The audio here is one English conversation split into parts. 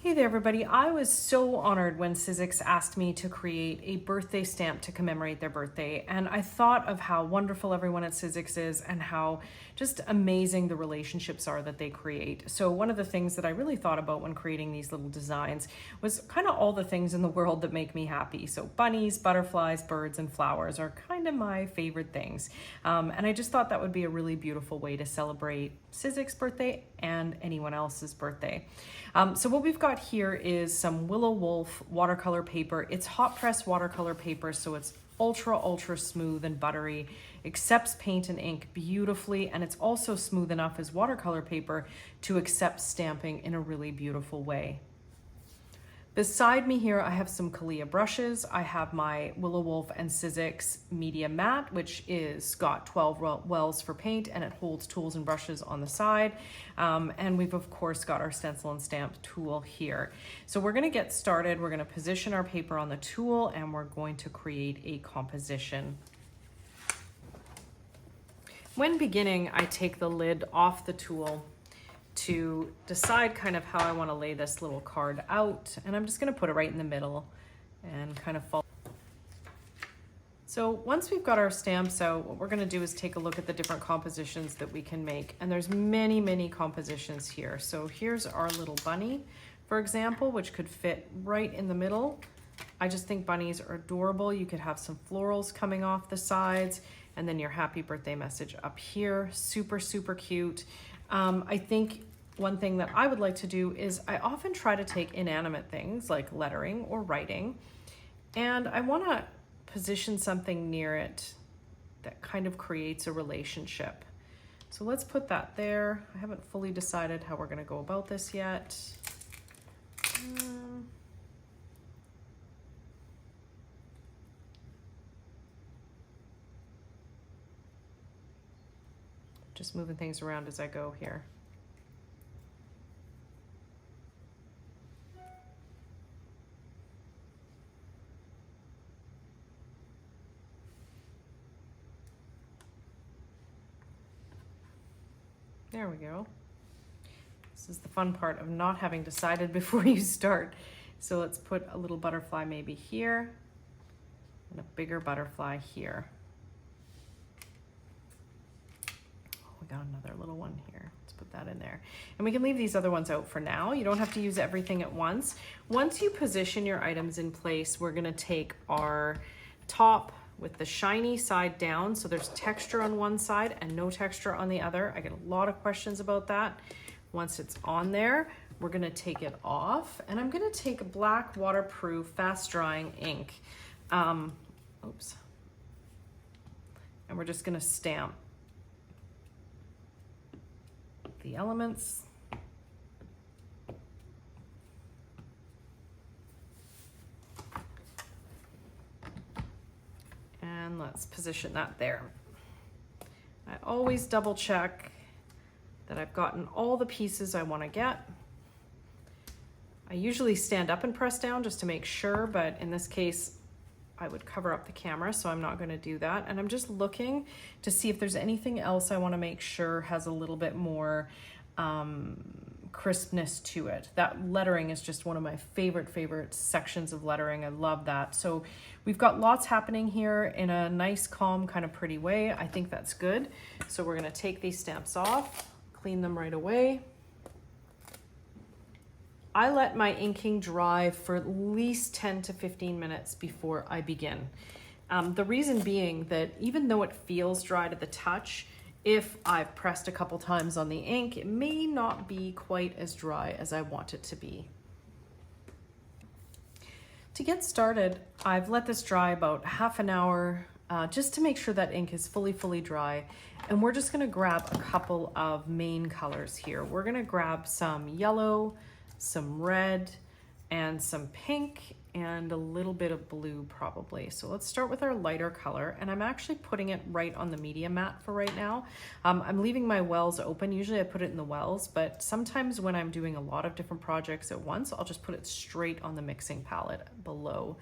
Hey there everybody, I was so honored when Sizzix asked me to create a birthday stamp to commemorate their birthday, and I thought of how wonderful everyone at Sizzix is and how just amazing the relationships are that they create. So one of the things that I really thought about when creating these little designs was kind of all the things in the world that make me happy. So bunnies, butterflies, birds, and flowers are kind of my favorite things. And I just thought that would be a really beautiful way to celebrate Sizzix's birthday and anyone else's birthday. So what we've got here is some Willow Wolfe watercolor paper. It's hot press watercolor paper, so it's ultra smooth and buttery, accepts paint and ink beautifully, and it's also smooth enough as watercolor paper to accept stamping in a really beautiful way. Beside me here, I have some Kalia brushes. I have my Willow Wolfe and Sizzix Media Mat, which is got 12 wells for paint, and it holds tools and brushes on the side. And we've of course got our stencil and stamp tool here. So we're gonna get started. We're gonna position our paper on the tool, and we're going to create a composition. When beginning, I take the lid off the tool to decide kind of how I want to lay this little card out, and I'm just going to put it right in the middle and kind of follow. So once we've got our stamps out, what we're going to do is take a look at the different compositions that we can make, and there's many compositions here. So here's our little bunny, for example, which could fit right in the middle. I just think bunnies are adorable. You could have some florals coming off the sides, and then your happy birthday message up here. Super cute. I think one thing that I would like to do is I often try to take inanimate things like lettering or writing, and I want to position something near it that kind of creates a relationship. So let's put that there. I haven't fully decided how we're going to go about this yet. Just moving things around as I go here. There we go. This is the fun part of not having decided before you start. So let's put a little butterfly maybe here and a bigger butterfly here. We got another little one here. Let's put that in there. And we can leave these other ones out for now. You don't have to use everything at once. Once you position your items in place, we're gonna take our top with the shiny side down, so there's texture on one side and no texture on the other. I get a lot of questions about that. Once it's on there, we're gonna take it off, and I'm gonna take a black waterproof fast drying ink. Oops. And we're just gonna stamp the elements. And let's position that there. I always double check that I've gotten all the pieces I want to get. I usually stand up and press down just to make sure, but in this case, I would cover up the camera, so I'm not going to do that. And I'm just looking to see if there's anything else I want to make sure has a little bit more crispness to it. That lettering is just one of my favorite sections of lettering. I love that. So we've got lots happening here in a nice, calm, kind of pretty way. I think that's good. So we're going to take these stamps off, clean them right away. I let my inking dry for at least 10 to 15 minutes before I begin. The reason being that even though it feels dry to the touch, if I've pressed a couple times on the ink, it may not be quite as dry as I want it to be. To get started, I've let this dry about half an hour just to make sure that ink is fully dry. And we're just gonna grab a couple of main colors here. We're gonna grab some yellow, some red, and some pink, and a little bit of blue probably. So let's start with our lighter color, and I'm actually putting it right on the media mat for right now. I'm leaving my wells open. Usually I put it in the wells, but sometimes when I'm doing a lot of different projects at once, I'll just put it straight on the mixing palette below.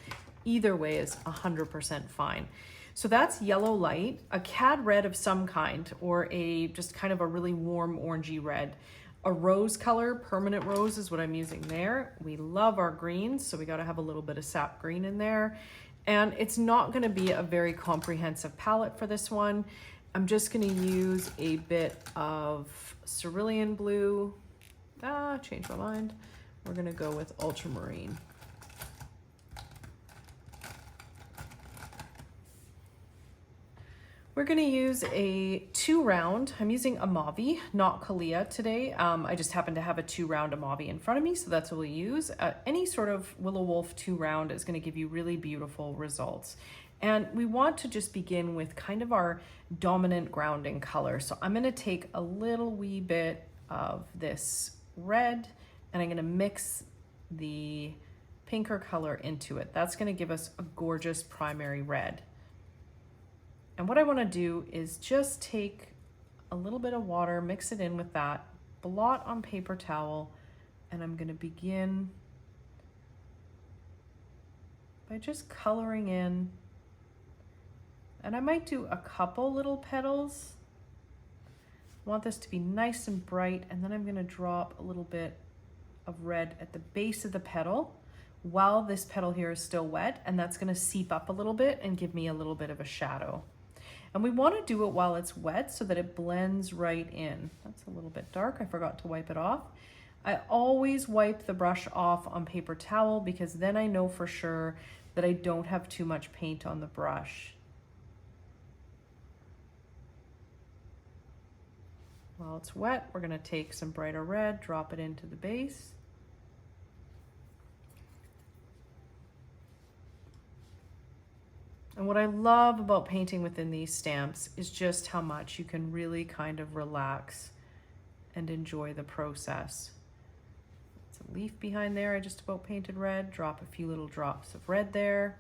Either way is 100% fine. So that's yellow light, a cad red of some kind, or a just kind of a really warm orangey red. a rose color, permanent rose is what I'm using there. We love our greens, so we got to have a little bit of sap green in there. And it's not going to be a very comprehensive palette for this one. I'm just going to use a bit of cerulean blue. Changed my mind. We're going to go with ultramarine. We're going to use a 2-round. I'm using a mauve, not Kalia today. I just happen to have a 2-round mauve in front of me, so that's what we'll use. Any sort of Willow Wolfe 2-round is going to give you really beautiful results. And we want to just begin with kind of our dominant grounding color. So I'm going to take a little wee bit of this red and I'm going to mix the pinker color into it. That's going to give us a gorgeous primary red. And what I want to do is just take a little bit of water, mix it in with that, blot on paper towel, and I'm going to begin by just coloring in. And I might do a couple little petals. I want this to be nice and bright, and then I'm going to drop a little bit of red at the base of the petal while this petal here is still wet, and that's going to seep up a little bit and give me a little bit of a shadow. And we want to do it while it's wet so that it blends right in. That's a little bit dark. I forgot to wipe it off. I always wipe the brush off on paper towel because then I know for sure that I don't have too much paint on the brush. While it's wet, we're going to take some brighter red, drop it into the base. And what I love about painting within these stamps is just how much you can really kind of relax and enjoy the process. It's a leaf behind there I just about painted red. Drop a few little drops of red there.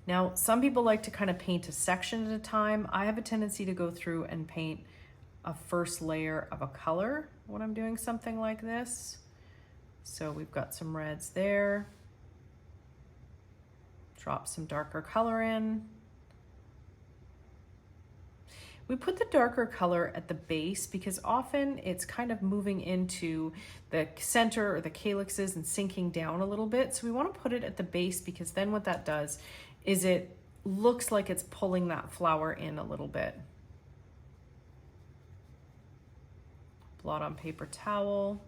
Now, some people like to kind of paint a section at a time. I have a tendency to go through and paint a first layer of a color when I'm doing something like this. So we've got some reds there. Drop some darker color in. We put the darker color at the base because often it's kind of moving into the center or the calyxes and sinking down a little bit. So we want to put it at the base because then what that does is it looks like it's pulling that flower in a little bit. Blot on paper towel.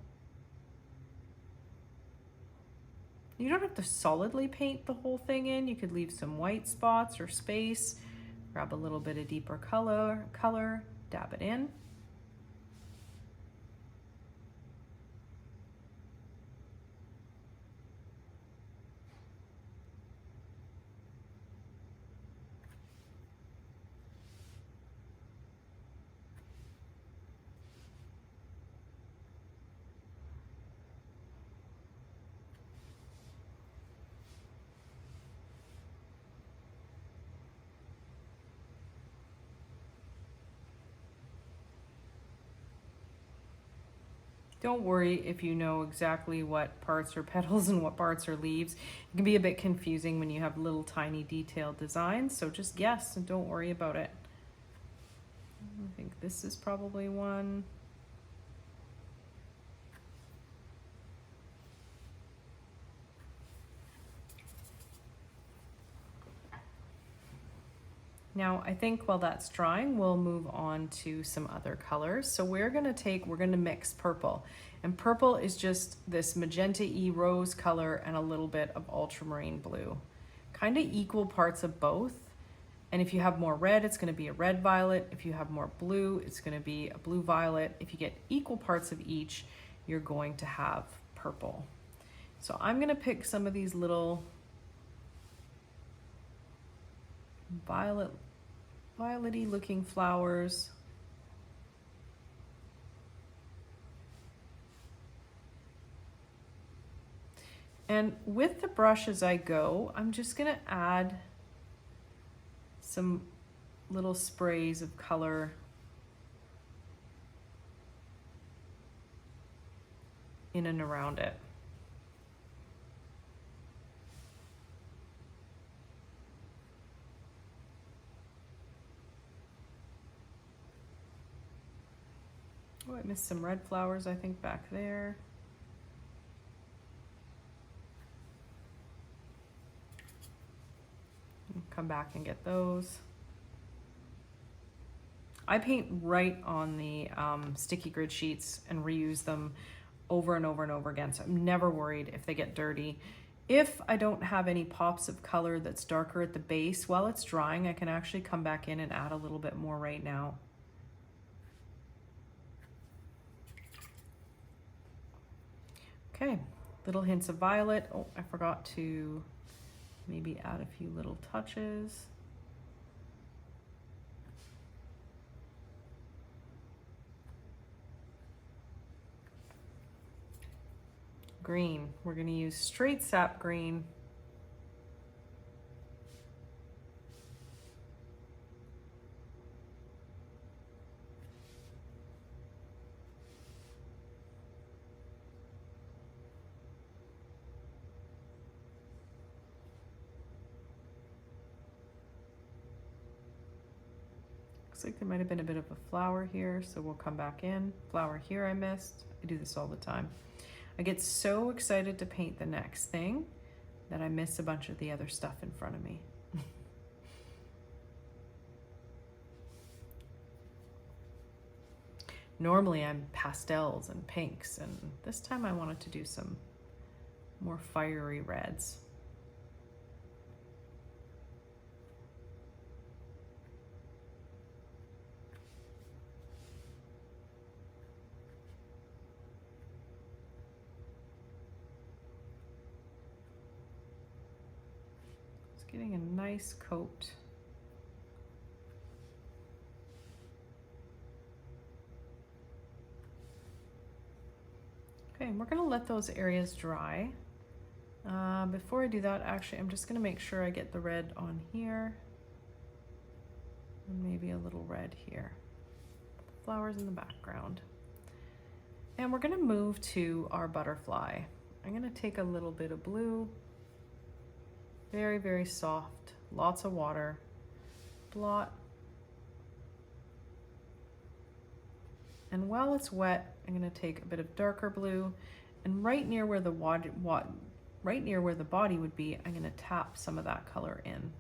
You don't have to solidly paint the whole thing in. You could leave some white spots or space. Grab a little bit of deeper color, dab it in. Don't worry if you know exactly what parts are petals and what parts are leaves. It can be a bit confusing when you have little tiny detailed designs, so just guess and don't worry about it. I think this is probably one. Now, I think while that's drying, we'll move on to some other colors. So we're gonna mix purple. And purple is just this magenta-y rose color and a little bit of ultramarine blue. Kind of equal parts of both. And if you have more red, it's gonna be a red violet. If you have more blue, it's gonna be a blue violet. If you get equal parts of each, you're going to have purple. So I'm gonna pick some of these little violety looking flowers. And with the brush as I go, I'm just gonna add some little sprays of color in and around it. missed some red flowers, I think, back there. Come back and get those. I paint right on the sticky grid sheets and reuse them over and over and over again, so I'm never worried if they get dirty. If I don't have any pops of color that's darker at the base, while it's drying, I can actually come back in and add a little bit more right now. Okay, little hints of violet. Oh, I forgot to maybe add a few little touches. Green, we're going to use straight sap green. Looks like there might have been a bit of a flower here, so we'll come back in. Flower here I missed. I do this all the time. I get so excited to paint the next thing that I miss a bunch of the other stuff in front of me. Normally I'm pastels and pinks, and this time I wanted to do some more fiery reds. Getting a nice coat. Okay, and we're gonna let those areas dry. Before I do that, actually, I'm just gonna make sure I get the red on here. And maybe a little red here. Flowers in the background. And we're gonna move to our butterfly. I'm gonna take a little bit of blue. Very, very soft, lots of water, blot. And while it's wet, I'm gonna take a bit of darker blue, and right near where the body would be, I'm gonna tap some of that color in.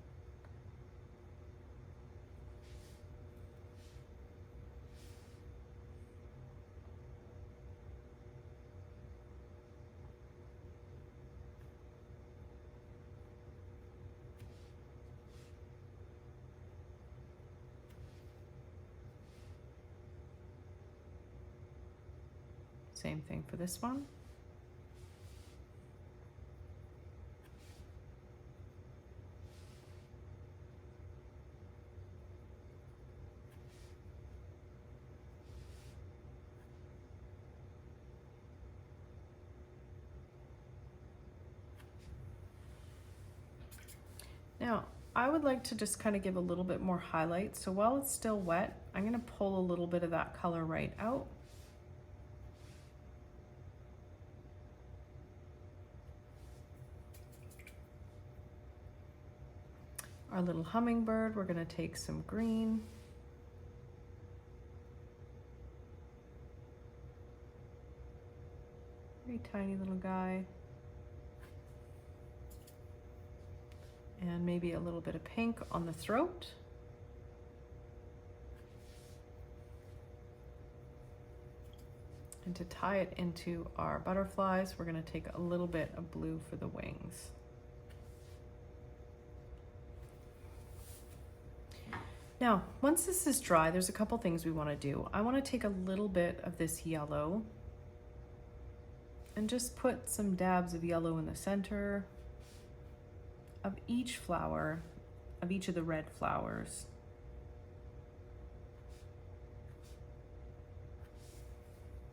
Same thing for this one. Now, I would like to just kind of give a little bit more highlight. So while it's still wet, I'm going to pull a little bit of that color right out. Our little hummingbird, we're going to take some green. Very tiny little guy. And maybe a little bit of pink on the throat. And to tie it into our butterflies, we're going to take a little bit of blue for the wings. Now, once this is dry, there's a couple things we want to do. I want to take a little bit of this yellow and just put some dabs of yellow in the center of each flower, of each of the red flowers.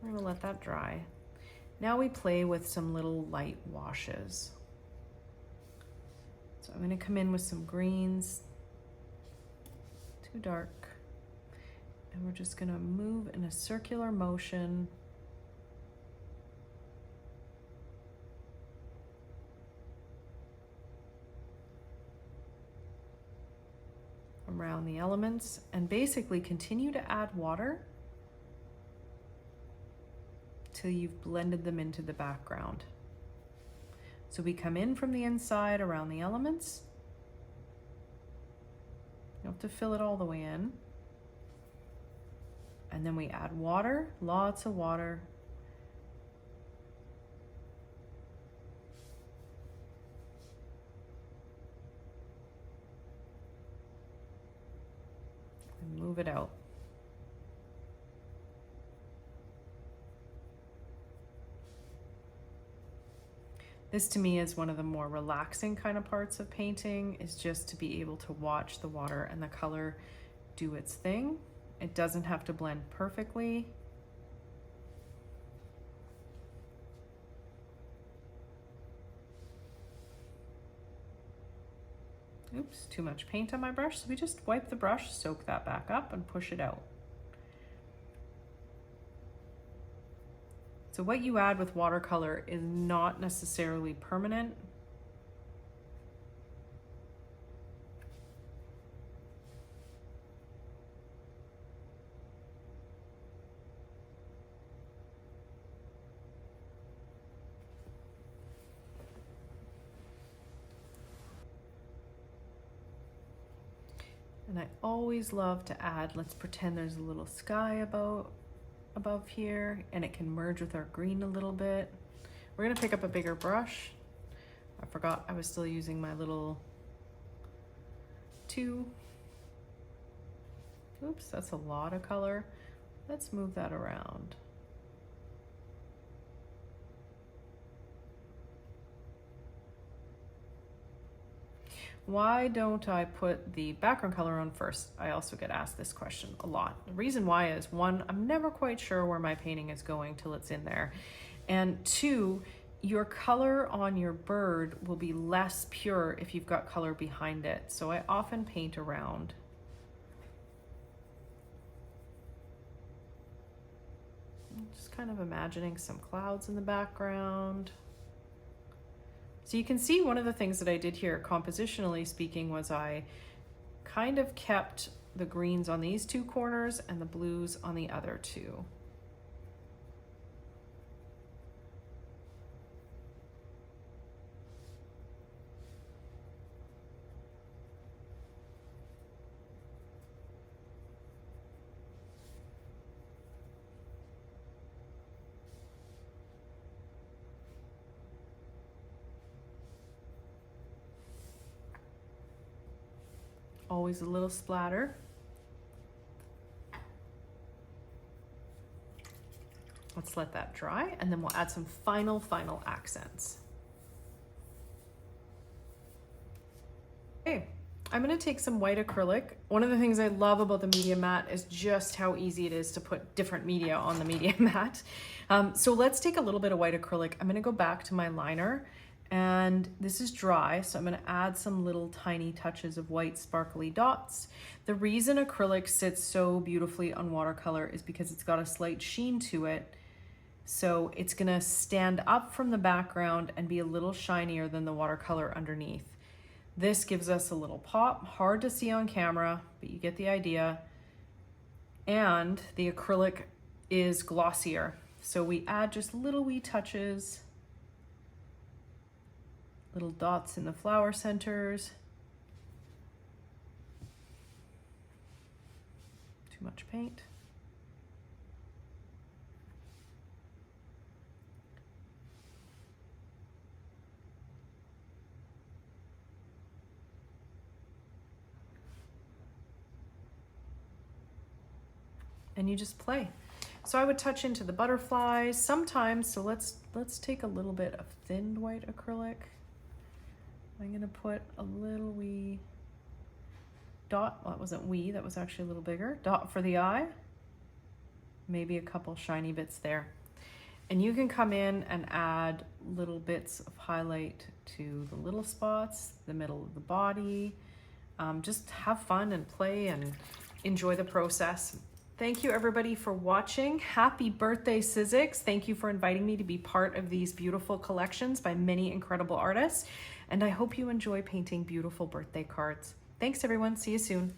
We're going to let that dry. Now we play with some little light washes. So I'm going to come in with some greens. Too dark, and we're just going to move in a circular motion around the elements, and basically continue to add water till you've blended them into the background. So we come in from the inside around the elements. You don't have to fill it all the way in. And then we add water, lots of water. And move it out. This to me is one of the more relaxing kind of parts of painting, is just to be able to watch the water and the color do its thing. It doesn't have to blend perfectly. Oops, too much paint on my brush. So we just wipe the brush, soak that back up and push it out. So what you add with watercolor is not necessarily permanent. And I always love to add, let's pretend there's a little sky above here, and it can merge with our green a little bit. We're gonna pick up a bigger brush. I forgot I was still using my little 2. Oops, that's a lot of color. Let's move that around. Why don't I put the background color on first? I also get asked this question a lot. The reason why is, 1, I'm never quite sure where my painting is going till it's in there. And 2, your color on your bird will be less pure if you've got color behind it. So I often paint around. I'm just kind of imagining some clouds in the background. So you can see one of the things that I did here, compositionally speaking, was I kind of kept the greens on these 2 corners and the blues on the other 2. Always a little splatter. Let's let that dry, and then we'll add some final accents. Okay, I'm gonna take some white acrylic. One of the things I love about the media mat is just how easy it is to put different media on the media mat. So let's take a little bit of white acrylic. I'm gonna go back to my liner, and this is dry, so I'm gonna add some little tiny touches of white sparkly dots. The reason acrylic sits so beautifully on watercolor is because it's got a slight sheen to it. So it's gonna stand up from the background and be a little shinier than the watercolor underneath. This gives us a little pop, hard to see on camera, but you get the idea. And the acrylic is glossier. So we add just little wee touches, little dots in the flower centers. Too much paint. And you just play. So I would touch into the butterflies sometimes. So let's take a little bit of thinned white acrylic. I'm gonna put a little wee dot. Well, that wasn't wee, that was actually a little bigger. Dot for the eye. Maybe a couple shiny bits there. And you can come in and add little bits of highlight to the little spots, the middle of the body. Just have fun and play and enjoy the process. Thank you everybody for watching. Happy birthday, Sizzix. Thank you for inviting me to be part of these beautiful collections by many incredible artists. And I hope you enjoy painting beautiful birthday cards. Thanks everyone, see you soon.